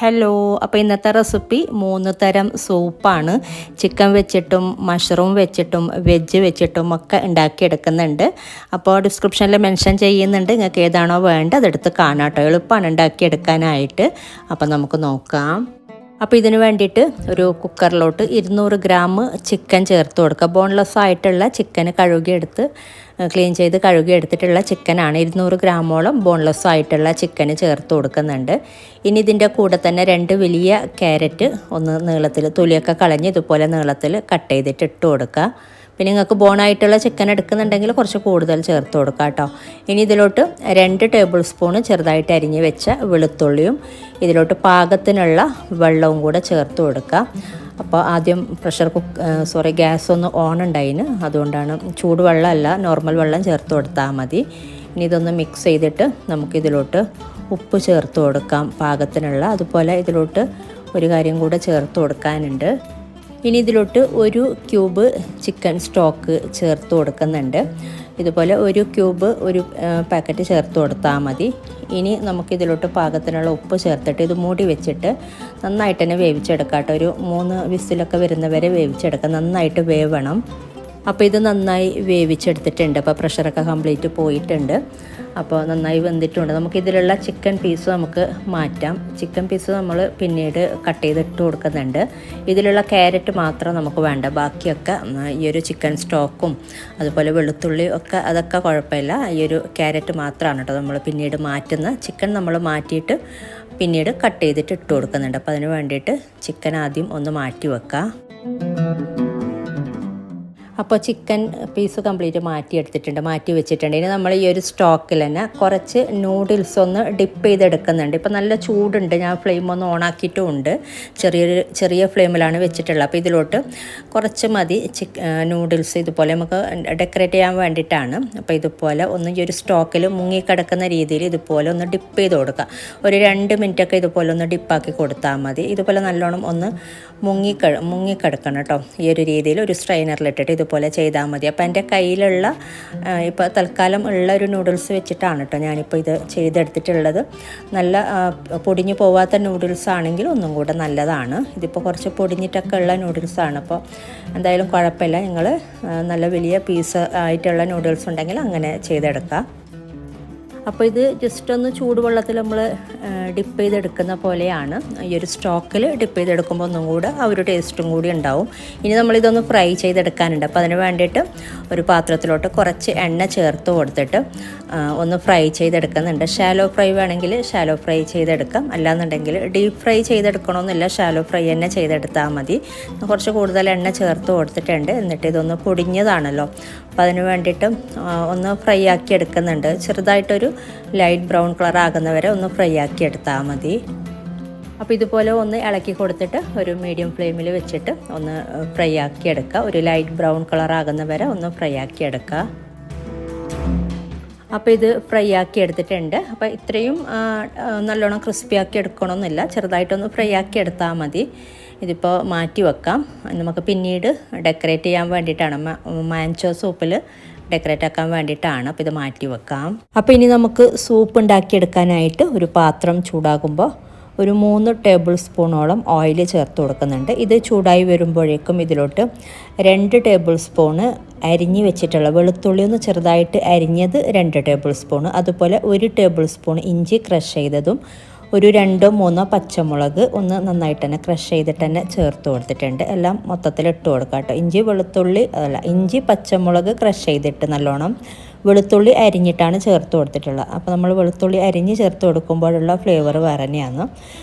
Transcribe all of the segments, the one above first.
Hello, അപ്പോൾ ഇന്നത്തെ recipe 3 തരം സൂപ്പാണ്. ചിക്കൻ വെച്ചിട്ടും മഷ്റൂം വെച്ചിട്ടും വെജ് വെച്ചിട്ടും ഒക്കെ ഉണ്ടാക്കിയെടുക്കുന്നുണ്ട്. അപ്പോൾ ഡിസ്ക്രിപ്ഷനിൽ മെൻഷൻ ചെയ്യുന്നുണ്ട്, നിങ്ങൾക്ക് ഏതാണോ വേണ്ടത് അതെടുത്ത് കാണാം കേട്ടോ. എളുപ്പമാണ് ഉണ്ടാക്കിയെടുക്കാനായിട്ട്. അപ്പോൾ നമുക്ക് നോക്കാം. അപ്പോൾ ഇതിന് വേണ്ടിയിട്ട് ഒരു കുക്കറിലോട്ട് 200 ഗ്രാം ചിക്കൻ ചേർത്ത് കൊടുക്കുക. ബോൺലെസ് ആയിട്ടുള്ള ചിക്കൻ ക്ലീൻ ചെയ്ത് കഴുകിയെടുത്തിട്ടുള്ള ചിക്കനാണ്. 200 ഗ്രാമോളം ബോൺലെസ് ആയിട്ടുള്ള ചിക്കന് ചേർത്ത് കൊടുക്കുന്നുണ്ട്. ഇനി ഇതിൻ്റെ കൂടെ തന്നെ 2 വലിയ ക്യാരറ്റ് ഒന്ന് നീളത്തിൽ തൊലിയൊക്കെ കളഞ്ഞ് ഇതുപോലെ നീളത്തിൽ കട്ട് ചെയ്തിട്ട് ഇട്ട് കൊടുക്കുക. പിന്നെ നിങ്ങൾക്ക് ബോണായിട്ടുള്ള ചിക്കൻ എടുക്കുന്നുണ്ടെങ്കിൽ കുറച്ച് കൂടുതൽ ചേർത്ത് കൊടുക്കുക കേട്ടോ. ഇനി ഇതിലോട്ട് 2 ടേബിൾ സ്പൂൺ ചെറുതായിട്ട് അരിഞ്ഞ് വെച്ച വെളുത്തുള്ളിയും ഇതിലോട്ട് പാകത്തിനുള്ള വെള്ളവും കൂടെ ചേർത്ത് കൊടുക്കുക. അപ്പോൾ ആദ്യം ഗ്യാസ് ഒന്ന് ഓൺ ഉണ്ടായിന്, അതുകൊണ്ടാണ് ചൂടുവെള്ളമല്ല നോർമൽ വെള്ളം ചേർത്ത് കൊടുത്താൽ മതി. ഇനി ഇതൊന്ന് മിക്സ് ചെയ്തിട്ട് നമുക്കിതിലോട്ട് ഉപ്പ് ചേർത്ത് കൊടുക്കാം പാകത്തിനുള്ള. അതുപോലെ ഇതിലോട്ട് ഒരു കാര്യം കൂടെ ചേർത്ത് കൊടുക്കാനുണ്ട്. ഇനി ഇതിലോട്ട് 1 ക്യൂബ് ചിക്കൻ സ്റ്റോക്ക് ചേർത്ത് കൊടുക്കുന്നുണ്ട്. ഇതുപോലെ 1 ക്യൂബ് ഒരു പാക്കറ്റ് ചേർത്ത് കൊടുത്താൽ മതി. ഇനി നമുക്കിതിലോട്ട് പാകത്തിനുള്ള ഉപ്പ് ചേർത്തിട്ട് ഇത് മൂടി വെച്ചിട്ട് നന്നായിട്ട് തന്നെ വേവിച്ചെടുക്കാം കേട്ടോ. ഒരു 3 വിസിലൊക്കെ വരുന്നവരെ വേവിച്ചെടുക്കാം. നന്നായിട്ട് വേവണം. അപ്പോൾ ഇത് നന്നായി വേവിച്ചെടുത്തിട്ടുണ്ട്. അപ്പോൾ പ്രഷറൊക്കെ കംപ്ലീറ്റ് പോയിട്ടുണ്ട്. അപ്പോൾ നന്നായി വെന്തിട്ടുണ്ട്. നമുക്കിതിലുള്ള ചിക്കൻ പീസ് നമുക്ക് മാറ്റാം. ചിക്കൻ പീസ് നമ്മൾ പിന്നീട് കട്ട് ചെയ്തിട്ട് കൊടുക്കുന്നുണ്ട്. ഇതിലുള്ള ക്യാരറ്റ് മാത്രം നമുക്ക് വേണ്ട. ബാക്കിയൊക്കെ ഈ ഒരു ചിക്കൻ സ്റ്റോക്കും അതുപോലെ വെളുത്തുള്ളി ഒക്കെ അതൊക്കെ കുഴപ്പമില്ല. ഈ ഒരു ക്യാരറ്റ് മാത്രമാണ് കേട്ടോ നമ്മൾ പിന്നീട് മാറ്റുന്ന. ചിക്കൻ നമ്മൾ മാറ്റിയിട്ട് പിന്നീട് കട്ട് ചെയ്തിട്ട് ഇട്ട് കൊടുക്കുന്നുണ്ട്. അപ്പോൾ അതിന് വേണ്ടിയിട്ട് ചിക്കൻ ആദ്യം ഒന്ന് മാറ്റി വെക്കാം. അപ്പോൾ ചിക്കൻ പീസ് കംപ്ലീറ്റ് മാറ്റി വെച്ചിട്ടുണ്ട്. ഇനി നമ്മൾ ഈ ഒരു സ്റ്റോക്കിൽ തന്നെ കുറച്ച് നൂഡിൽസ് ഒന്ന് ഡിപ്പ് ചെയ്തെടുക്കുന്നുണ്ട്. ഇപ്പോൾ നല്ല ചൂടുണ്ട്, ഞാൻ ഫ്ലെയിം ഒന്ന് ഓണാക്കിയിട്ടും ഉണ്ട്. ചെറിയ ഫ്ലെയിമിലാണ് വെച്ചിട്ടുള്ളത്. അപ്പോൾ ഇതിലോട്ട് കുറച്ച് മതി നൂഡിൽസ്. ഇതുപോലെ നമുക്ക് ഡെക്കറേറ്റ് ചെയ്യാൻ വേണ്ടിയിട്ടാണ്. അപ്പോൾ ഇതുപോലെ ഒന്ന് ഈ ഒരു സ്റ്റോക്കിൽ മുങ്ങിക്കിടക്കുന്ന രീതിയിൽ ഇതുപോലെ ഒന്ന് ഡിപ്പ് ചെയ്ത് കൊടുക്കുക. ഒരു 2 മിനിറ്റൊക്കെ ഇതുപോലെ ഒന്ന് ഡിപ്പാക്കി കൊടുത്താൽ മതി. ഇതുപോലെ നല്ലോണം ഒന്ന് മുങ്ങിക്കിടക്കണം കേട്ടോ. ഈ ഒരു രീതിയിൽ ഒരു സ്ട്രെയിനറിലിട്ടിട്ട് ഇതുപോലെ ചെയ്താൽ മതി. അപ്പോൾ എൻ്റെ കയ്യിലുള്ള ഇപ്പോൾ തൽക്കാലം ഉള്ള ഒരു നൂഡിൽസ് വെച്ചിട്ടാണ് കേട്ടോ ഞാനിപ്പോൾ ഇത് ചെയ്തെടുത്തിട്ടുള്ളത്. നല്ല പൊടിഞ്ഞു പോവാത്ത നൂഡിൽസ് ആണെങ്കിൽ ഒന്നും കൂടെ നല്ലതാണ്. ഇതിപ്പോൾ കുറച്ച് പൊടിഞ്ഞിട്ടൊക്കെ ഉള്ള നൂഡിൽസാണ്. അപ്പോൾ എന്തായാലും കുഴപ്പമില്ല. നിങ്ങൾ നല്ല വലിയ പീസ് ആയിട്ടുള്ള നൂഡിൽസ് ഉണ്ടെങ്കിൽ അങ്ങനെ ചെയ്തെടുക്കാം. അപ്പോൾ ഇത് ജസ്റ്റ് ഒന്ന് ചൂടുവെള്ളത്തിൽ നമ്മൾ ഡിപ്പ് ചെയ്തെടുക്കുന്ന പോലെയാണ്. ഈ ഒരു സ്റ്റോക്കിൽ ഡിപ്പ് ചെയ്തെടുക്കുമ്പോൾ ഒന്നും കൂടെ ആ ഒരു ടേസ്റ്റും കൂടി ഉണ്ടാവും. ഇനി നമ്മളിതൊന്ന് ഫ്രൈ ചെയ്തെടുക്കാനുണ്ട്. അപ്പോൾ അതിന് വേണ്ടിയിട്ട് ഒരു പാത്രത്തിലോട്ട് കുറച്ച് എണ്ണ ചേർത്ത് കൊടുത്തിട്ട് ഒന്ന് ഫ്രൈ ചെയ്തെടുക്കുന്നുണ്ട്. ഷാലോ ഫ്രൈ വേണമെങ്കിൽ ഷാലോ ഫ്രൈ ചെയ്തെടുക്കാം. അല്ലാന്നുണ്ടെങ്കിൽ ഡീപ്പ് ഫ്രൈ ചെയ്തെടുക്കണമെന്നില്ല, ഷാലോ ഫ്രൈ തന്നെ ചെയ്തെടുത്താൽ മതി. കുറച്ച് കൂടുതൽ എണ്ണ ചേർത്ത് കൊടുത്തിട്ടുണ്ട്. എന്നിട്ട് ഇതൊന്ന് പൊടിഞ്ഞതാണല്ലോ, അപ്പോൾ അതിന് വേണ്ടിയിട്ട് ഒന്ന് ഫ്രൈ ആക്കി എടുക്കുന്നുണ്ട്. ചെറുതായിട്ടൊരു ലൈറ്റ് ബ്രൗൺ കളർ ആകുന്നവരെ ഒന്ന് ഫ്രൈ ആക്കി എടുത്താൽ മതി. അപ്പോൾ ഇതുപോലെ ഒന്ന് ഇളക്കി കൊടുത്തിട്ട് ഒരു മീഡിയം ഫ്ലെയിമിൽ വെച്ചിട്ട് ഒന്ന് ഫ്രൈ ആക്കി എടുക്കുക. ഒരു ലൈറ്റ് ബ്രൗൺ കളർ ആകുന്നവരെ ഒന്ന് ഫ്രൈ ആക്കി എടുക്കുക. അപ്പോൾ ഇത് ഫ്രൈ ആക്കി എടുത്തിട്ടുണ്ട്. അപ്പോൾ ഇത്രയും നല്ലോണം ക്രിസ്പി ആക്കി എടുക്കണമെന്നില്ല, ചെറുതായിട്ടൊന്ന് ഫ്രൈ ആക്കി എടുത്താൽ മതി. ഇതിപ്പോൾ മാറ്റി വെക്കാം. നമുക്ക് പിന്നീട് ഡെക്കറേറ്റ് ചെയ്യാൻ വേണ്ടിയിട്ടാണ്, മാൻചോ സൂപ്പിൽ ഡെക്കറേറ്റ് ആക്കാൻ വേണ്ടിയിട്ടാണ്. അപ്പോൾ ഇത് മാറ്റി വെക്കാം. അപ്പോൾ ഇനി നമുക്ക് സൂപ്പ് ഉണ്ടാക്കിയെടുക്കാനായിട്ട് ഒരു പാത്രം ചൂടാകുമ്പോൾ ഒരു 3 ടേബിൾ സ്പൂണോളം ഓയിൽ ചേർത്ത് കൊടുക്കുന്നുണ്ട്. ഇത് ചൂടായി വരുമ്പോഴേക്കും ഇതിലോട്ട് 2 ടേബിൾ സ്പൂണ് അരിഞ്ഞ് വെച്ചിട്ടുള്ള വെളുത്തുള്ളി ഒന്ന് ചെറുതായിട്ട് അരിഞ്ഞത് 2 ടേബിൾ സ്പൂൺ, അതുപോലെ 1 ടേബിൾ സ്പൂൺ ഇഞ്ചി ക്രഷ് ചെയ്തതും ഒരു 2-3 പച്ചമുളക് ഒന്ന് നന്നായിട്ട് തന്നെ ക്രഷ് ചെയ്തിട്ട് തന്നെ ചേർത്ത് കൊടുത്തിട്ടുണ്ട്. എല്ലാം മൊത്തത്തിൽ ഇട്ട് കൊടുക്കാം കേട്ടോ. ഇഞ്ചി പച്ചമുളക് ക്രഷ് ചെയ്തിട്ട് നല്ലോണം വെളുത്തുള്ളി അരിഞ്ഞിട്ടാണ് ചേർത്ത് കൊടുത്തിട്ടുള്ളത്. അപ്പോൾ നമ്മൾ വെളുത്തുള്ളി അരിഞ്ഞ് ചേർത്ത് കൊടുക്കുമ്പോഴുള്ള ഫ്ലേവർ വേറെ തന്നെയാണ്.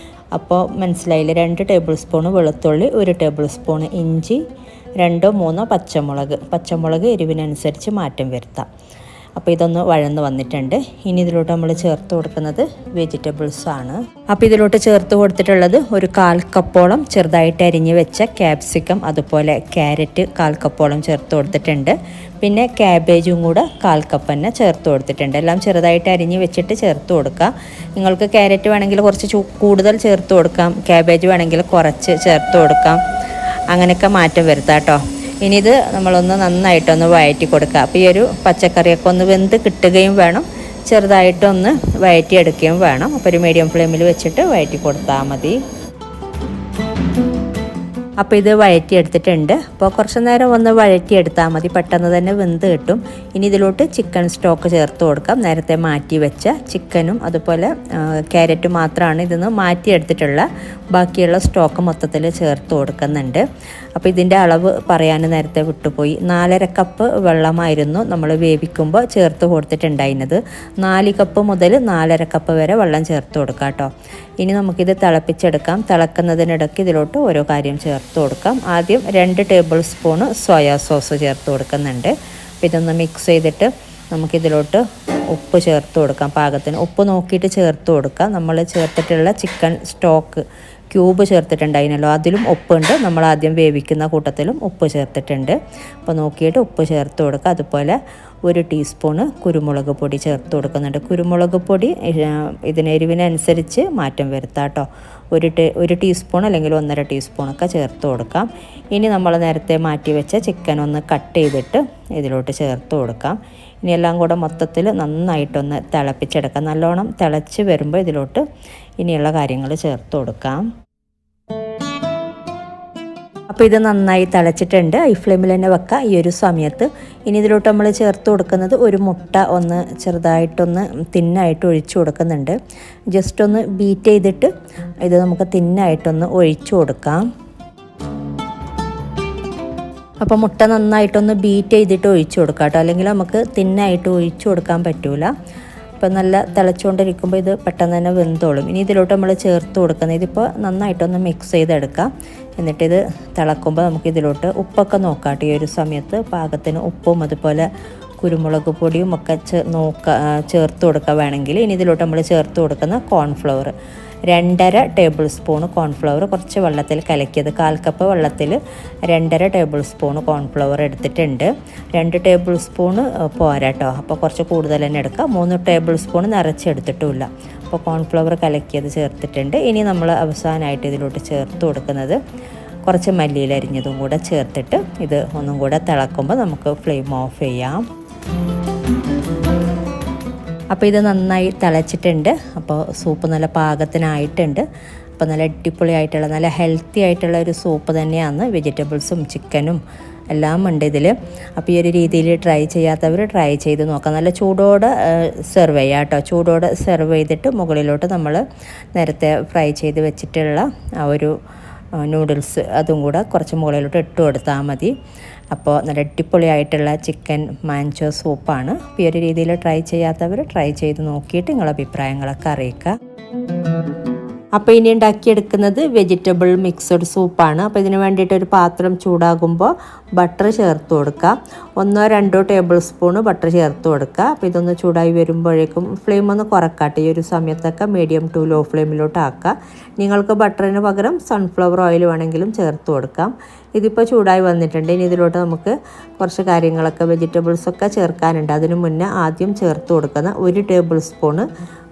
അപ്പോൾ മനസ്സിലായില്ലേ? 2 ടേബിൾ സ്പൂൺ വെളുത്തുള്ളി, 1 ടേബിൾ സ്പൂൺ ഇഞ്ചി, 2-3 പച്ചമുളക് എരിവിനനുസരിച്ച് മാറ്റം വരുത്താം. അപ്പോൾ ഇതൊന്ന് വഴന്ന് വന്നിട്ടുണ്ട്. ഇനി ഇതിലോട്ട് നമ്മൾ ചേർത്ത് കൊടുക്കുന്നത് വെജിറ്റബിൾസാണ്. അപ്പോൾ ഇതിലോട്ട് ചേർത്ത് കൊടുത്തിട്ടുള്ളത് ഒരു 1/4 കപ്പോളം ചെറുതായിട്ട് അരിഞ്ഞ് വെച്ച ക്യാപ്സിക്കം, അതുപോലെ ക്യാരറ്റ് 1/4 കപ്പോളം ചേർത്ത് കൊടുത്തിട്ടുണ്ട്. പിന്നെ ക്യാബേജും കൂടെ 1/4 കപ്പ് തന്നെ ചേർത്ത് കൊടുത്തിട്ടുണ്ട്. എല്ലാം ചെറുതായിട്ട് അരിഞ്ഞ് വെച്ചിട്ട് ചേർത്ത് കൊടുക്കുക. നിങ്ങൾക്ക് ക്യാരറ്റ് വേണമെങ്കിൽ കുറച്ച് കൂടുതൽ ചേർത്ത് കൊടുക്കാം, ക്യാബേജ് വേണമെങ്കിൽ കുറച്ച് ചേർത്ത് കൊടുക്കാം. അങ്ങനെയൊക്കെ മാറ്റം വരുത്താം കേട്ടോ. ഇനി ഇത് നമ്മളൊന്ന് നന്നായിട്ടൊന്ന് വഴറ്റി കൊടുക്കുക. അപ്പോൾ ഈ ഒരു പച്ചക്കറിയൊക്കെ ഒന്ന് വെന്ത് കിട്ടുകയും വേണം, ചെറുതായിട്ടൊന്ന് വഴറ്റിയെടുക്കുകയും വേണം. അപ്പോൾ ഒരു മീഡിയം ഫ്ലെയിമിൽ വെച്ചിട്ട് വഴറ്റി കൊടുത്താൽ മതി. അപ്പോൾ ഇത് വഴറ്റിയെടുത്തിട്ടുണ്ട്. അപ്പോൾ കുറച്ച് നേരം ഒന്ന് വഴറ്റിയെടുത്താൽ മതി, പെട്ടെന്ന് തന്നെ വെന്ത് കിട്ടും. ഇനി ഇതിലോട്ട് ചിക്കൻ സ്റ്റോക്ക് ചേർത്ത് കൊടുക്കാം. നേരത്തെ മാറ്റി വെച്ച ചിക്കനും അതുപോലെ ക്യാരറ്റ് മാത്രമാണ് ഇതിന്ന് മാറ്റിയെടുത്തിട്ടുള്ള, ബാക്കിയുള്ള സ്റ്റോക്ക് മൊത്തത്തിൽ ചേർത്ത് കൊടുക്കുന്നുണ്ട്. അപ്പോൾ ഇതിൻ്റെ അളവ് പറയാൻ നേരത്തെ വിട്ടുപോയി. 4.5 കപ്പ് വെള്ളമായിരുന്നു നമ്മൾ വേവിക്കുമ്പോൾ ചേർത്ത് കൊടുത്തിട്ടുണ്ടായിരുന്നത്. 4 കപ്പ് മുതൽ 4.5 കപ്പ് വരെ വെള്ളം ചേർത്ത് കൊടുക്കാം കേട്ടോ. ഇനി നമുക്കിത് തിളപ്പിച്ചെടുക്കാം. തിളക്കുന്നതിനിടയ്ക്ക് ഇതിലോട്ട് ഓരോ കാര്യം ചേർത്ത് കൊടുക്കാം. ആദ്യം 2 ടേബിൾ സ്പൂണ് സോയാ സോസ് ചേർത്ത് കൊടുക്കുന്നുണ്ട്. അപ്പോൾ ഇതൊന്ന് മിക്സ് ചെയ്തിട്ട് നമുക്കിതിലോട്ട് ഉപ്പ് ചേർത്ത് കൊടുക്കാം. പാകത്തിന് ഉപ്പ് നോക്കിയിട്ട് ചേർത്ത് കൊടുക്കാം. നമ്മൾ ചേർത്തിട്ടുള്ള ചിക്കൻ സ്റ്റോക്ക് ക്യൂബ് ചേർത്തിട്ടുണ്ടായിരുന്നല്ലോ, അതിലും ഉപ്പുണ്ട്. നമ്മൾ ആദ്യം വേവിക്കുന്ന കൂട്ടത്തിലും ഉപ്പ് ചേർത്തിട്ടുണ്ട്. അപ്പോൾ നോക്കിയിട്ട് ഉപ്പ് ചേർത്ത് കൊടുക്കുക. അതുപോലെ 1 ടീസ്പൂണ് കുരുമുളക് പൊടി ചേർത്ത് കൊടുക്കുന്നുണ്ട്. കുരുമുളക് പൊടി എരിവിനനുസരിച്ച് മാറ്റം വരുത്താം കേട്ടോ. 1 ടീസ്പൂൺ അല്ലെങ്കിൽ 1.5 ടീസ്പൂണൊക്കെ ചേർത്ത് കൊടുക്കാം. ഇനി നമ്മൾ നേരത്തെ മാറ്റി വെച്ച ചിക്കൻ ഒന്ന് കട്ട് ചെയ്തിട്ട് ഇതിലോട്ട് ചേർത്ത് കൊടുക്കാം. ഇനി എല്ലാം കൂടെ മൊത്തത്തിൽ നന്നായിട്ടൊന്ന് തിളപ്പിച്ചെടുക്കാം. നല്ലോണം തിളച്ച് വരുമ്പോൾ ഇതിലോട്ട് ഇനിയുള്ള കാര്യങ്ങൾ ചേർത്ത് കൊടുക്കാം. അപ്പോൾ ഇത് നന്നായി തിളച്ചിട്ടുണ്ട്. ഈ ഫ്ലെയിമിൽ തന്നെ വെക്കാം ഈ ഒരു സമയത്ത്. ഇനി ഇതിലോട്ട് നമ്മൾ ചേർത്ത് കൊടുക്കുന്നത് 1 മുട്ട ഒന്ന് ചെറുതായിട്ടൊന്ന് തിന്നായിട്ട് ഒഴിച്ചു കൊടുക്കുന്നുണ്ട്. ജസ്റ്റ് ഒന്ന് ബീറ്റ് ചെയ്തിട്ട് ഇത് നമുക്ക് തിന്നായിട്ടൊന്ന് ഒഴിച്ചു കൊടുക്കാം. അപ്പോൾ മുട്ട നന്നായിട്ടൊന്ന് ബീറ്റ് ചെയ്തിട്ട് ഒഴിച്ചു കൊടുക്കാം കേട്ടോ, അല്ലെങ്കിൽ നമുക്ക് തിന്നായിട്ട് ഒഴിച്ചു കൊടുക്കാൻ പറ്റൂല. അപ്പോൾ നല്ല തിളച്ചുകൊണ്ടിരിക്കുമ്പോൾ ഇത് പെട്ടെന്ന് തന്നെ വെന്തോളും. ഇനി ഇതിലോട്ട് നമ്മൾ ചേർത്ത് കൊടുക്കുന്നത്, ഇതിപ്പോൾ നന്നായിട്ടൊന്ന് മിക്സ് ചെയ്തെടുക്കാം. എന്നിട്ടിത് തിളക്കുമ്പോൾ നമുക്കിതിലോട്ട് ഉപ്പൊക്കെ നോക്കാം കേട്ടോ. ഈ ഒരു സമയത്ത് പാകത്തിന് ഉപ്പും അതുപോലെ കുരുമുളക് പൊടിയും ഒക്കെ ചേർത്ത് കൊടുക്കുക വേണമെങ്കിൽ. ഇനി ഇതിലോട്ട് നമ്മൾ ചേർത്ത് കൊടുക്കുന്ന കോൺഫ്ലവർ 2.5 ടേബിൾ സ്പൂൺ കോൺഫ്ലവർ കുറച്ച് വെള്ളത്തിൽ കലക്കിയത്, 1/4 കപ്പ് വെള്ളത്തിൽ 2.5 ടേബിൾ സ്പൂൺ കോൺഫ്ലവർ എടുത്തിട്ടുണ്ട്. 2 ടേബിൾ സ്പൂണ് പോരാട്ടോ, അപ്പോൾ കുറച്ച് കൂടുതൽ തന്നെ എടുക്കുക. 3 ടേബിൾ സ്പൂൺ നിറച്ചെടുത്തിട്ടുമില്ല. അപ്പോൾ കോൺഫ്ലവർ കലക്കിയത് ചേർത്തിട്ടുണ്ട്. ഇനി നമ്മൾ അവസാനമായിട്ട് ഇതിലോട്ട് ചേർത്ത് കൊടുക്കുന്നത് കുറച്ച് മല്ലിയില അരിഞ്ഞതും കൂടെ ചേർത്തിട്ട് ഇത് ഒന്നും കൂടെ തിളക്കുമ്പോൾ നമുക്ക് ഫ്ലെയിം ഓഫ് ചെയ്യാം. അപ്പോൾ ഇത് നന്നായി തിളച്ചിട്ടുണ്ട്. അപ്പോൾ സൂപ്പ് നല്ല പാകത്തിനായിട്ടുണ്ട്. അപ്പോൾ നല്ല അടിപൊളിയായിട്ടുള്ള നല്ല ഹെൽത്തി ആയിട്ടുള്ള ഒരു സൂപ്പ് തന്നെയാണ്. വെജിറ്റബിൾസും ചിക്കനും എല്ലാം ഉണ്ട് ഇതിൽ. അപ്പോൾ ഈ ഒരു രീതിയിൽ ട്രൈ ചെയ്യാത്തവർ ട്രൈ ചെയ്ത് നോക്കാം. നല്ല ചൂടോടെ സെർവ് ചെയ്യാം കേട്ടോ. ചൂടോടെ സെർവ് ചെയ്തിട്ട് മുകളിലോട്ട് നമ്മൾ നേരത്തെ ഫ്രൈ ചെയ്ത് വെച്ചിട്ടുള്ള ആ ഒരു നൂഡിൽസ് അതും കൂടെ കുറച്ച് മുകളിലോട്ട് ഇട്ട് കൊടുത്താൽ മതി. അപ്പോൾ നല്ല അടിപൊളിയായിട്ടുള്ള ചിക്കൻ മാഞ്ചോ സൂപ്പാണ്. ഈ ഒരു രീതിയിൽ ട്രൈ ചെയ്യാത്തവർ ട്രൈ ചെയ്ത് നോക്കിയിട്ട് നിങ്ങളുടെ അഭിപ്രായങ്ങളൊക്കെ അറിയിക്കുക. അപ്പോൾ ഇനി ഉണ്ടാക്കിയെടുക്കുന്നത് വെജിറ്റബിൾ മിക്സഡ് സൂപ്പാണ്. അപ്പോൾ ഇതിന് വേണ്ടിയിട്ട് ഒരു പാത്രം ചൂടാകുമ്പോൾ ബട്ടർ ചേർത്ത് കൊടുക്കുക. 1-2 ടേബിൾ സ്പൂണ് ബട്ടർ ചേർത്ത് കൊടുക്കുക. അപ്പോൾ ഇതൊന്ന് ചൂടായി വരുമ്പോഴേക്കും ഫ്ലെയിം ഒന്ന് കുറക്കാട്ടെ. ഈ ഒരു സമയത്തൊക്കെ മീഡിയം ടു ലോ ഫ്ലെയിമിലോട്ട് ആക്കുക. നിങ്ങൾക്ക് ബട്ടറിന് പകരം സൺഫ്ലവർ ഓയിൽ വേണമെങ്കിലും ചേർത്ത് കൊടുക്കാം. ഇതിപ്പോൾ ചൂടായി വന്നിട്ടുണ്ട്. ഇനി ഇതിലോട്ട് നമുക്ക് കുറച്ച് കാര്യങ്ങളൊക്കെ വെജിറ്റബിൾസൊക്കെ ചേർക്കാനുണ്ട്. അതിന് മുന്നേ ആദ്യം ചേർത്ത് കൊടുക്കുന്ന 1 ടേബിൾ സ്പൂണ്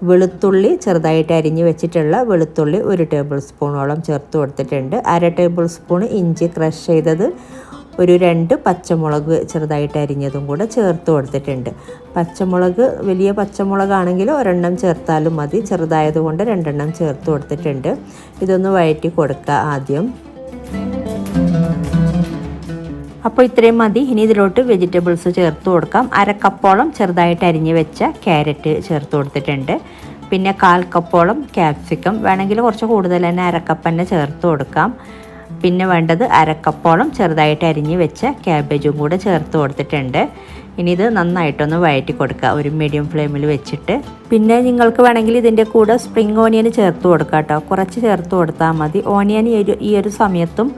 വെളുത്തുള്ളി ചെറുതായിട്ട് അരിഞ്ഞ് വെച്ചിട്ടുള്ള വെളുത്തുള്ളി 1 ടേബിൾ സ്പൂണോളം ചേർത്ത് കൊടുത്തിട്ടുണ്ട്. 1/2 ടേബിൾ സ്പൂൺ ഇഞ്ചി ക്രഷ് ചെയ്തത്, 2 പച്ചമുളക് ചെറുതായിട്ട് അരിഞ്ഞതും കൂടെ ചേർത്ത് കൊടുത്തിട്ടുണ്ട്. പച്ചമുളക് വലിയ പച്ചമുളകാണെങ്കിൽ 1 ചേർത്താലും മതി, ചെറുതായതുകൊണ്ട് 2 ചേർത്ത് കൊടുത്തിട്ടുണ്ട്. ഇതൊന്ന് വഴറ്റി കൊടുക്കുക ആദ്യം. അപ്പോൾ ഇത്രയും മതി. ഇനി ഇതിലോട്ട് വെജിറ്റബിൾസ് ചേർത്ത് കൊടുക്കാം. 1/2 കപ്പോളം ചെറുതായിട്ട് അരിഞ്ഞ് വെച്ച ക്യാരറ്റ് ചേർത്ത് കൊടുത്തിട്ടുണ്ട്. പിന്നെ 1/4 കപ്പോളം ക്യാപ്സിക്കം, വേണമെങ്കിൽ കുറച്ച് കൂടുതൽ തന്നെ 1/2 കപ്പ് തന്നെ ചേർത്ത് കൊടുക്കാം. പിന്നെ വേണ്ടത് 1/2 കപ്പോളം ചെറുതായിട്ട് അരിഞ്ഞ് വെച്ച ക്യാബേജും കൂടെ ചേർത്ത് കൊടുത്തിട്ടുണ്ട്. ഇനി ഇത് നന്നായിട്ടൊന്ന് വഴറ്റി കൊടുക്കുക ഒരു മീഡിയം ഫ്ലെയിമിൽ വെച്ചിട്ട്. പിന്നെ നിങ്ങൾക്ക് വേണമെങ്കിൽ ഇതിൻ്റെ കൂടെ സ്പ്രിംഗ് ഓനിയൻ ചേർത്ത് കൊടുക്കാം കേട്ടോ. കുറച്ച് ചേർത്ത് കൊടുത്താൽ മതി. ഓനിയൻ ഈ ഒരു സമയത്തും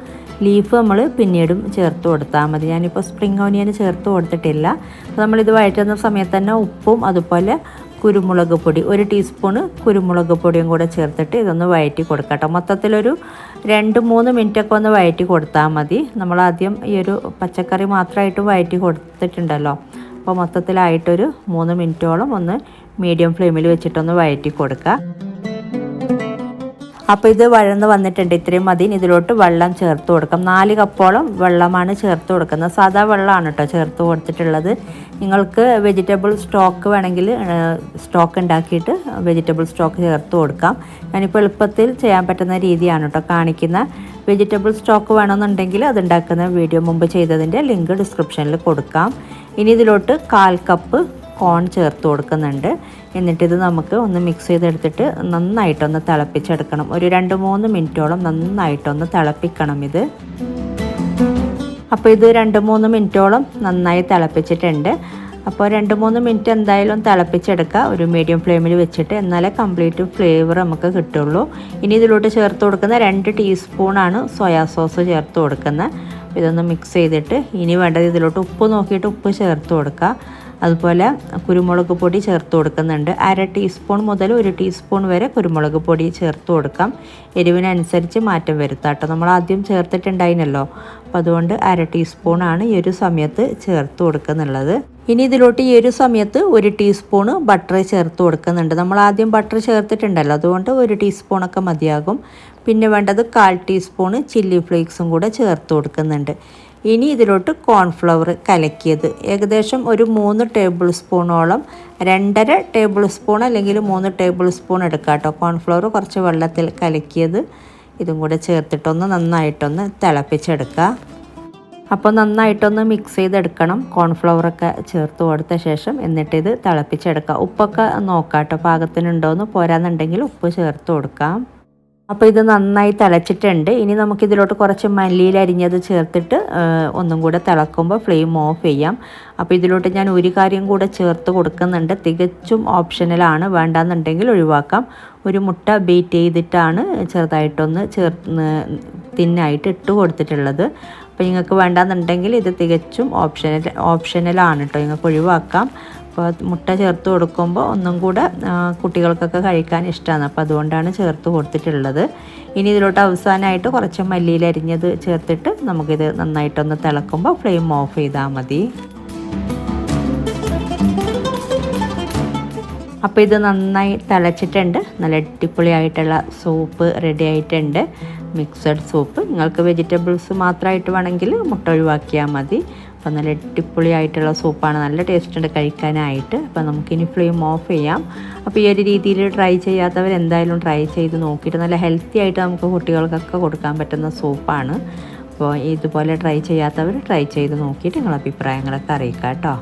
ലീഫ് നമ്മൾ പിന്നീടും ചേർത്ത് കൊടുത്താൽ മതി. ഞാനിപ്പോൾ സ്പ്രിംഗ് ഓനിയൻ ചേർത്ത് കൊടുത്തിട്ടില്ല. അപ്പോൾ നമ്മളിത് വഴറ്റുന്ന സമയത്ത് തന്നെ ഉപ്പും അതുപോലെ കുരുമുളക് പൊടി 1 ടീസ്പൂണ് കുരുമുളക് പൊടിയും കൂടെ ചേർത്തിട്ട് ഇതൊന്ന് വഴറ്റി കൊടുക്കാം കേട്ടോ. മൊത്തത്തിലൊരു 2-3 മിനിറ്റൊക്കെ ഒന്ന് വഴറ്റി കൊടുത്താൽ മതി. നമ്മളാദ്യം ഈ ഒരു പച്ചക്കറി മാത്രമായിട്ട് വഴറ്റി കൊടുത്തിട്ടുണ്ടല്ലോ. അപ്പോൾ മൊത്തത്തിലായിട്ടൊരു 3 മിനിറ്റോളം ഒന്ന് മീഡിയം ഫ്ലെയിമിൽ വെച്ചിട്ടൊന്ന് വഴറ്റി കൊടുക്കുക. അപ്പോൾ ഇത് വഴന്ന് വന്നിട്ടുണ്ട്. ഇത്രയും മതി. ഇതിലോട്ട് വെള്ളം ചേർത്ത് കൊടുക്കാം. 4 കപ്പോളം വെള്ളമാണ് ചേർത്ത് കൊടുക്കുന്നത്. സാധാ വെള്ളമാണ് കേട്ടോ ചേർത്ത് കൊടുത്തിട്ടുള്ളത്. നിങ്ങൾക്ക് വെജിറ്റബിൾ സ്റ്റോക്ക് വേണമെങ്കിൽ സ്റ്റോക്ക് ഉണ്ടാക്കിയിട്ട് വെജിറ്റബിൾ സ്റ്റോക്ക് ചേർത്ത് കൊടുക്കാം. ഞാനിപ്പോൾ എളുപ്പത്തിൽ ചെയ്യാൻ പറ്റുന്ന രീതിയാണ് കേട്ടോ കാണിക്കുന്ന. വെജിറ്റബിൾ സ്റ്റോക്ക് വേണമെന്നുണ്ടെങ്കിൽ അത് ഉണ്ടാക്കുന്ന വീഡിയോ മുമ്പ് ചെയ്തതിൻ്റെ ലിങ്ക് ഡിസ്ക്രിപ്ഷനിൽ കൊടുക്കാം. ഇനി ഇതിലോട്ട് 1/4 കപ്പ് കോൺ ചേർത്ത് കൊടുക്കുന്നുണ്ട്. എന്നിട്ടിത് നമുക്ക് ഒന്ന് മിക്സ് ചെയ്തെടുത്തിട്ട് നന്നായിട്ടൊന്ന് തിളപ്പിച്ചെടുക്കണം. ഒരു 2-3 മിനിറ്റോളം നന്നായിട്ടൊന്ന് തിളപ്പിക്കണം ഇത്. അപ്പോൾ ഇത് 2-3 മിനിറ്റോളം നന്നായി തിളപ്പിച്ചിട്ടുണ്ട്. അപ്പോൾ 2-3 മിനിറ്റ് എന്തായാലും തിളപ്പിച്ചെടുക്കുക ഒരു മീഡിയം ഫ്ലെയിമിൽ വെച്ചിട്ട്. എന്നാലേ കംപ്ലീറ്റ് ഫ്ലേവർ നമുക്ക് കിട്ടുള്ളൂ. ഇനി ഇതിലോട്ട് ചേർത്ത് കൊടുക്കുന്ന 2 ടീസ്പൂണാണ് സോയാ സോസ് ചേർത്ത് കൊടുക്കുന്നത്. ഇതൊന്ന് മിക്സ് ചെയ്തിട്ട് ഇനി വേണ്ടത് ഇതിലോട്ട് ഉപ്പ് നോക്കിയിട്ട് ഉപ്പ് ചേർത്ത് കൊടുക്കുക. അതുപോലെ കുരുമുളക് പൊടി ചേർത്ത് കൊടുക്കുന്നുണ്ട്. 1/2 ടീസ്പൂൺ മുതൽ 1 ടീസ്പൂൺ വരെ കുരുമുളക് പൊടി ചേർത്ത് കൊടുക്കാം. എരിവിനനുസരിച്ച് മാറ്റം വരുത്താം കേട്ടോ. നമ്മൾ ആദ്യം ചേർത്തിട്ടുണ്ടായിരുന്നല്ലോ. അപ്പോൾ അതുകൊണ്ട് 1/2 ടീസ്പൂണാണ് ഈ ഒരു സമയത്ത് ചേർത്ത് കൊടുക്കുന്നുള്ളത്. ഇനി ഇതിലോട്ട് ഈ ഒരു സമയത്ത് 1 ടീസ്പൂണ് ബട്ടർ ചേർത്ത് കൊടുക്കുന്നുണ്ട്. നമ്മൾ ആദ്യം ബട്ടർ ചേർത്തിട്ടുണ്ടല്ലോ, അതുകൊണ്ട് 1 ടീസ്പൂണൊക്കെ മതിയാകും. പിന്നെ വേണ്ടത് 1/4 ടീസ്പൂണ് ചില്ലി ഫ്ലേക്സും കൂടെ ചേർത്ത് കൊടുക്കുന്നുണ്ട്. ഇനി ഇതിലോട്ട് കോൺഫ്ലവർ കലക്കിയത് ഏകദേശം ഒരു 3 ടേബിൾ സ്പൂണോളം, 2.5 ടേബിൾ സ്പൂൺ അല്ലെങ്കിൽ 3 ടേബിൾ സ്പൂൺ എടുക്കാം കേട്ടോ. കോൺഫ്ലവർ കുറച്ച് വെള്ളത്തിൽ കലക്കിയത് ഇതും കൂടെ ചേർത്തിട്ടൊന്ന് നന്നായിട്ടൊന്ന് തിളപ്പിച്ചെടുക്കുക. അപ്പോൾ നന്നായിട്ടൊന്ന് മിക്സ് ചെയ്തെടുക്കണം കോൺഫ്ലവറൊക്കെ ചേർത്ത് കൊടുത്ത ശേഷം. എന്നിട്ടിത് തിളപ്പിച്ചെടുക്കുക. ഉപ്പൊക്കെ നോക്കാം കേട്ടോ പാകത്തിനുണ്ടോയെന്ന്. പോരാന്നുണ്ടെങ്കിൽ ഉപ്പ് ചേർത്ത് കൊടുക്കാം. അപ്പോൾ ഇത് നന്നായി തിളച്ചിട്ടുണ്ട്. ഇനി നമുക്കിതിലോട്ട് കുറച്ച് മല്ലിയില അരിഞ്ഞത് ചേർത്തിട്ട് ഒന്നും കൂടെ തിളക്കുമ്പോൾ ഫ്ലെയിം ഓഫ് ചെയ്യാം. അപ്പോൾ ഇതിലോട്ട് ഞാൻ ഒരു കാര്യം കൂടെ ചേർത്ത് കൊടുക്കുന്നുണ്ട്. തികച്ചും ഓപ്ഷണലാണ്, വേണ്ടാന്നുണ്ടെങ്കിൽ ഒഴിവാക്കാം. ഒരു മുട്ട ബീറ്റ് ചെയ്തിട്ടാണ് ചെറുതായിട്ടൊന്ന് തിന്നായിട്ട് ഇട്ട് കൊടുത്തിട്ടുള്ളത്. അപ്പോൾ നിങ്ങൾക്ക് വേണ്ടാന്നുണ്ടെങ്കിൽ ഇത് തികച്ചും ഓപ്ഷണലാണ് കേട്ടോ, നിങ്ങൾക്ക് ഒഴിവാക്കാം. അപ്പോൾ മുട്ട ചേർത്ത് കൊടുക്കുമ്പോൾ ഒന്നും കൂടെ കുട്ടികൾക്കൊക്കെ കഴിക്കാൻ ഇഷ്ടമാണ്. അപ്പോൾ അതുകൊണ്ടാണ് ചേർത്ത് കൊടുത്തിട്ടുള്ളത്. ഇനി ഇതിലോട്ട് അവസാനമായിട്ട് കുറച്ച് മല്ലിയില അരിഞ്ഞത് ചേർത്തിട്ട് നമുക്കിത് നന്നായിട്ടൊന്ന് തിളക്കുമ്പോൾ ഫ്ലെയിം ഓഫ് ചെയ്താൽ മതി. അപ്പോൾ ഇത് നന്നായി തിളച്ചിട്ടുണ്ട്. നല്ല അടിപൊളിയായിട്ടുള്ള സൂപ്പ് റെഡി ആയിട്ടുണ്ട്. Mixed soup. നിങ്ങൾക്ക് വെജിറ്റബിൾസ് മാത്രമായിട്ട് വേണമെങ്കിൽ മുട്ട ഒഴിവാക്കിയാൽ മതി. അപ്പോൾ നല്ല അടിപൊളിയായിട്ടുള്ള സൂപ്പാണ്. നല്ല ടേസ്റ്റ് ഉണ്ട് കഴിക്കാനായിട്ട്. അപ്പോൾ നമുക്കിനി ഫ്ലെയിം ഓഫ് ചെയ്യാം. അപ്പോൾ ഈ ഒരു രീതിയിൽ ട്രൈ ചെയ്യാത്തവർ എന്തായാലും ട്രൈ ചെയ്ത് നോക്കിയിട്ട് നല്ല ഹെൽത്തി ആയിട്ട് നമുക്ക് കുട്ടികൾക്കൊക്കെ കൊടുക്കാൻ പറ്റുന്ന സൂപ്പാണ്. അപ്പോൾ ഇതുപോലെ ട്രൈ ചെയ്യാത്തവർ ട്രൈ ചെയ്ത് നോക്കിയിട്ട് നിങ്ങളുടെ അഭിപ്രായങ്ങളൊക്കെ അറിയിക്കാം കേട്ടോ.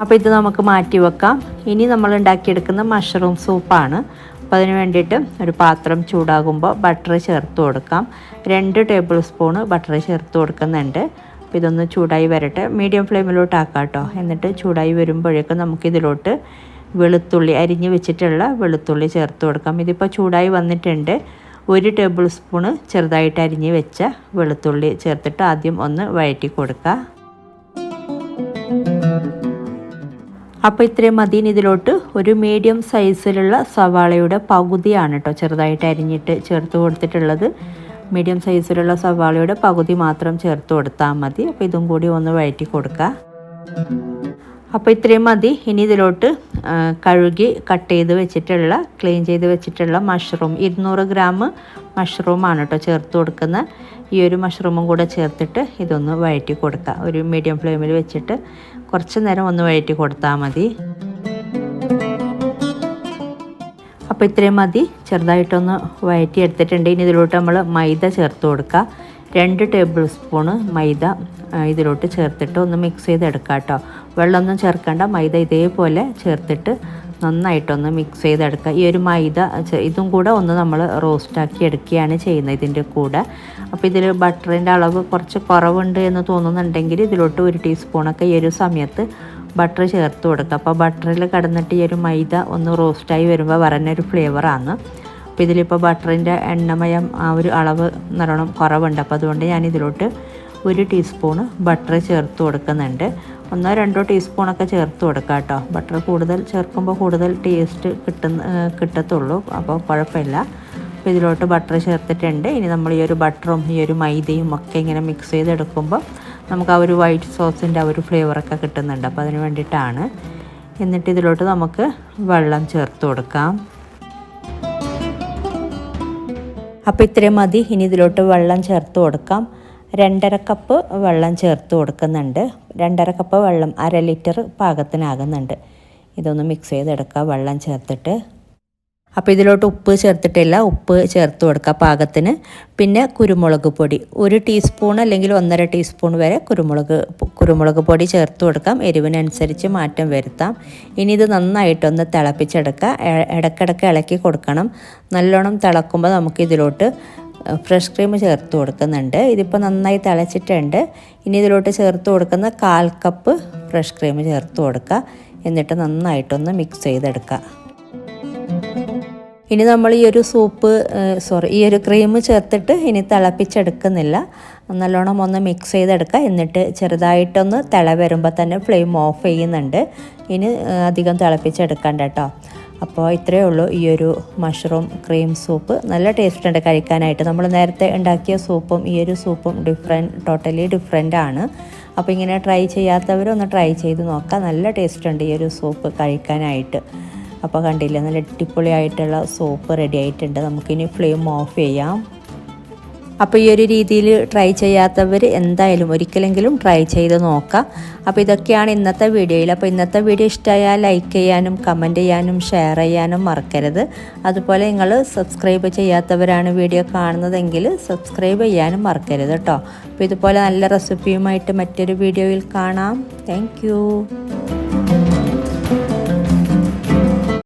അപ്പോൾ ഇത് നമുക്ക് മാറ്റി വെക്കാം. ഇനി നമ്മൾ ഉണ്ടാക്കിയെടുക്കുന്ന മഷ്റൂം സൂപ്പാണ്. അപ്പോൾ അതിന് വേണ്ടിയിട്ട് ഒരു പാത്രം ചൂടാകുമ്പോൾ ബട്ടർ ചേർത്ത് കൊടുക്കാം. 2 ടേബിൾ സ്പൂണ് ബട്ടർ ചേർത്ത് കൊടുക്കുന്നുണ്ട്. അപ്പോൾ ഇതൊന്ന് ചൂടായി വരട്ടെ. മീഡിയം ഫ്ലെയിമിലോട്ട് ആക്കാം കേട്ടോ. എന്നിട്ട് ചൂടായി വരുമ്പോഴേക്കും നമുക്കിതിലോട്ട് വെളുത്തുള്ളി അരിഞ്ഞ് വെച്ചിട്ടുള്ള വെളുത്തുള്ളി ചേർത്ത് കൊടുക്കാം. ഇതിപ്പോൾ ചൂടായി വന്നിട്ടുണ്ട്. 1 ടേബിൾ സ്പൂണ് ചെറുതായിട്ട് അരിഞ്ഞ് വെച്ച വെളുത്തുള്ളി ചേർത്തിട്ട് ആദ്യം ഒന്ന് വഴറ്റി കൊടുക്കുക. അപ്പോൾ ഇത്രയും മതി. ഇതിലോട്ട് ഒരു മീഡിയം സൈസിലുള്ള സവാളയുടെ പകുതിയാണ് കേട്ടോ ചെറുതായിട്ട് അരിഞ്ഞിട്ട് ചേർത്ത് കൊടുത്തിട്ടുള്ളത്. മീഡിയം സൈസിലുള്ള സവാളയുടെ പകുതി മാത്രം ചേർത്ത് കൊടുത്താൽ മതി. അപ്പോൾ ഇതും കൂടി ഒന്ന് വഴറ്റി കൊടുക്കുക. അപ്പോൾ ഇത്രയും മതി. ഇനി ഇതിലോട്ട് കഴുകി കട്ട് ചെയ്ത് വെച്ചിട്ടുള്ള ക്ലീൻ ചെയ്ത് വെച്ചിട്ടുള്ള മഷ്റൂം 200 ഗ്രാം മഷ്റൂമാണ് കേട്ടോ ചേർത്ത് കൊടുക്കുന്നത്. ഈ ഒരു മഷ്റൂമും കൂടെ ചേർത്തിട്ട് ഇതൊന്ന് വഴറ്റി കൊടുക്കുക. ഒരു മീഡിയം ഫ്ലെയിമിൽ വെച്ചിട്ട് കുറച്ച് നേരം ഒന്ന് വഴറ്റി കൊടുത്താൽ മതി. അപ്പോൾ ഇത്രയും മതി. ചെറുതായിട്ടൊന്ന് വഴറ്റി എടുത്തിട്ടുണ്ട്. ഇനി ഇതിലോട്ട് നമ്മൾ മൈദ ചേർത്ത് കൊടുക്കുക. 2 ടേബിൾ സ്പൂണ് മൈദ ഇതിലോട്ട് ചേർത്തിട്ട് ഒന്ന് മിക്സ് ചെയ്തെടുക്കുക കേട്ടോ. വെള്ളമൊന്നും ചേർക്കേണ്ട. മൈദ ഇതേപോലെ ചേർത്തിട്ട് നന്നായിട്ടൊന്ന് മിക്സ് ചെയ്തെടുക്കുക. ഈ ഒരു മൈദ ഇതും കൂടെ ഒന്ന് നമ്മൾ റോസ്റ്റാക്കി എടുക്കുകയാണ് ചെയ്യുന്നത് ഇതിൻ്റെ കൂടെ. അപ്പോൾ ഇതിൽ ബട്ടറിൻ്റെ അളവ് കുറച്ച് കുറവുണ്ട് എന്ന് തോന്നുന്നുണ്ടെങ്കിൽ ഇതിലോട്ട് 1 ടീസ്പൂണൊക്കെ ഈ ഒരു സമയത്ത് ബട്ടർ ചേർത്ത് കൊടുക്കുക. അപ്പോൾ ബട്ടറിൽ കിടന്നിട്ട് ഈ ഒരു മൈദ ഒന്ന് റോസ്റ്റായി വരുമ്പോൾ പറഞ്ഞൊരു ഫ്ലേവറാണ്. അപ്പോൾ ഇതിലിപ്പോൾ ബട്ടറിൻ്റെ എണ്ണമയം ആ ഒരു അളവ് നല്ലോണം കുറവുണ്ട്. അപ്പോൾ അതുകൊണ്ട് ഞാൻ ഇതിലോട്ട് 1 ടീസ്പൂണ് ബട്ടർ ചേർത്ത് കൊടുക്കുന്നുണ്ട്. 1-2 ടീസ്പൂണൊക്കെ ചേർത്ത് കൊടുക്കുക കേട്ടോ. ബട്ടർ കൂടുതൽ ചേർക്കുമ്പോൾ കൂടുതൽ ടേസ്റ്റ് കിട്ടത്തുള്ളൂ. അപ്പോൾ കുഴപ്പമില്ല. അപ്പോൾ ഇതിലോട്ട് ബട്ടർ ചേർത്തിട്ടുണ്ട്. ഇനി നമ്മൾ ഈ ഒരു ബട്ടറും ഈ ഒരു മൈദയും ഒക്കെ ഇങ്ങനെ മിക്സ് ചെയ്തെടുക്കുമ്പോൾ നമുക്ക് ആ ഒരു വൈറ്റ് സോസിൻ്റെ ആ ഒരു ഫ്ലേവറൊക്കെ കിട്ടുന്നുണ്ട്. അപ്പോൾ അതിന് വേണ്ടിയിട്ടാണ്. എന്നിട്ട് ഇതിലോട്ട് നമുക്ക് വെള്ളം ചേർത്ത് കൊടുക്കാം. അപ്പോൾ ഇത്രയും മതി. ഇനി ഇതിലോട്ട് വെള്ളം ചേർത്ത് കൊടുക്കാം. 2.5 കപ്പ് വെള്ളം ചേർത്ത് കൊടുക്കുന്നുണ്ട്. 2.5 കപ്പ് വെള്ളം 1/2 ലിറ്റർ പാകത്തിനാകുന്നുണ്ട്. ഇതൊന്ന് മിക്സ് ചെയ്തെടുക്കുക വെള്ളം ചേർത്തിട്ട്. അപ്പോൾ ഇതിലോട്ട് ഉപ്പ് ചേർത്തിട്ടില്ല, ഉപ്പ് ചേർത്ത് കൊടുക്കുക പാകത്തിന്. പിന്നെ കുരുമുളക് പൊടി 1 ടീസ്പൂൺ അല്ലെങ്കിൽ 1.5 ടീസ്പൂൺ വരെ കുരുമുളക് പൊടി ചേർത്ത് കൊടുക്കാം. എരിവിനനുസരിച്ച് മാറ്റം വരുത്താം. ഇനി ഇത് നന്നായിട്ടൊന്ന് തിളപ്പിച്ചെടുക്കുക. ഇടയ്ക്കിടയ്ക്ക് ഇളക്കി കൊടുക്കണം. നല്ലോണം തിളക്കുമ്പോൾ നമുക്ക് ഇതിലോട്ട് ഫ്രഷ് ക്രീം ചേർത്ത് കൊടുക്കുന്നുണ്ട്. ഇതിപ്പോൾ നന്നായി തിളച്ചിട്ടുണ്ട്. ഇനി ഇതിലോട്ട് ചേർത്ത് കൊടുക്കുന്ന 1/4 കപ്പ് ഫ്രഷ് ക്രീം ചേർത്ത് കൊടുക്കുക. എന്നിട്ട് നന്നായിട്ടൊന്ന് മിക്സ് ചെയ്തെടുക്കുക. ഇനി നമ്മൾ ഈ ഒരു ക്രീം ചേർത്തിട്ട് ഇനി തിളപ്പിച്ചെടുക്കുന്നില്ല. നല്ലോണം ഒന്ന് മിക്സ് ചെയ്തെടുക്കുക. എന്നിട്ട് ചെറുതായിട്ടൊന്ന് തിള വരുമ്പോൾ തന്നെ ഫ്ലെയിം ഓഫ് ചെയ്യുന്നുണ്ട്. ഇനി അധികം തിളപ്പിച്ചെടുക്കണ്ട കേട്ടോ. അപ്പോൾ ഇത്രയേ ഉള്ളൂ ഈ ഒരു മഷ്റൂം ക്രീം സൂപ്പ്. നല്ല ടേസ്റ്റ് ഉണ്ട് കഴിക്കാനായിട്ട്. നമ്മൾ നേരത്തെ ഉണ്ടാക്കിയ സൂപ്പും ഈ ഒരു സൂപ്പും ടോട്ടലി ഡിഫറെൻ്റ് ആണ്. അപ്പോൾ ഇങ്ങനെ ട്രൈ ചെയ്യാത്തവരൊന്ന് ട്രൈ ചെയ്ത് നോക്കാം. നല്ല ടേസ്റ്റ് ഉണ്ട് ഈ ഒരു സൂപ്പ് കഴിക്കാനായിട്ട്. അപ്പോൾ കണ്ടില്ലേ, നല്ല അടിപൊളിയായിട്ടുള്ള സൂപ്പ് റെഡി ആയിട്ടുണ്ട്. നമുക്കിനി ഫ്ലെയിം ഓഫ് ചെയ്യാം. അപ്പോൾ ഈ ഒരു രീതിയിൽ ട്രൈ ചെയ്യാത്തവർ എന്തായാലും ഒരിക്കലെങ്കിലും ട്രൈ ചെയ്ത് നോക്കാം. അപ്പോൾ ഇതൊക്കെയാണ് ഇന്നത്തെ വീഡിയോയിൽ. അപ്പോൾ ഇന്നത്തെ വീഡിയോ ഇഷ്ടമായാൽ ലൈക്ക് ചെയ്യാനും കമൻറ്റ് ചെയ്യാനും ഷെയർ ചെയ്യാനും മറക്കരുത്. അതുപോലെ നിങ്ങൾ സബ്സ്ക്രൈബ് ചെയ്യാത്തവരാണ് വീഡിയോ കാണുന്നതെങ്കിൽ സബ്സ്ക്രൈബ് ചെയ്യാനും മറക്കരുത് കേട്ടോ. അപ്പോൾ ഇതുപോലെ നല്ല റെസിപ്പിയുമായിട്ട് മറ്റൊരു വീഡിയോയിൽ കാണാം. താങ്ക്